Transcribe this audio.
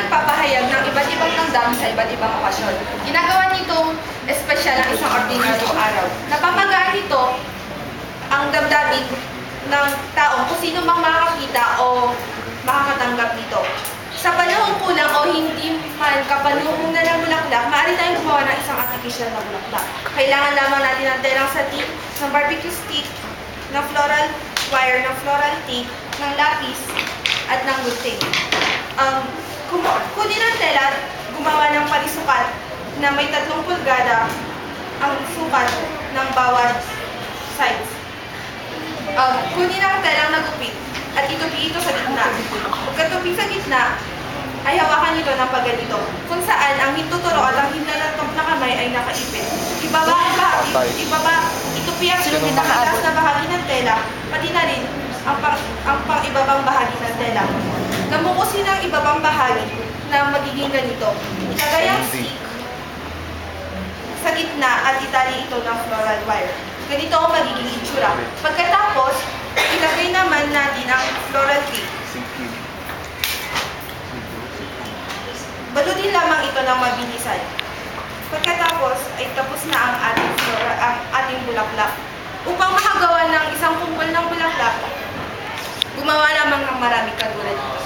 nagpapahayag ng iba't ibang damdamin sa iba't ibang okasyon. Ginagawa nitong espesyal ang isang ordinaryong araw. Napapagaan nito ang damdamin ng taong kung sino mang makakakita o makakatanggap nito. Sa panahon kulang o hindi man kapanuhong na ng bulaklak, maaari tayong gumawa ng isang artificial na bulaklak. Kailangan lamang natin ng telang satin, ng barbecue stick, ng floral wire, ng floral tape, ng lapis, at ng gunting. Kunin ang tela, gumawa ng palisukat na may 3 pulgada ang sukat ng bawat sides. Kunin ang telang nagupit at itupi ito sa gitna. Pagkatupi sa gitna, ay hawakan nito ng pagganito, kung saan ang hintuturo at ang hinlalantog na kamay ay nakaipit. Itupi ang pinakataas na bahagi ng tela, pati na rin ang pang-ibabang bahagi ng tela. Namukusin ang ibabang bahagi na magiging ganito. Ilagay ang stick sa gitna at itali ito ng floral wire. Ganito ang magiging itsura. Pagkatapos, ilagay naman natin ang floral tape. Balutin lamang ito ng mabilisan. Pagkatapos ay tapos na ang ating bulaklak. Upang makagawa ng isang kumpol ng bulaklak, gumawa lamang ng marami katulad nito.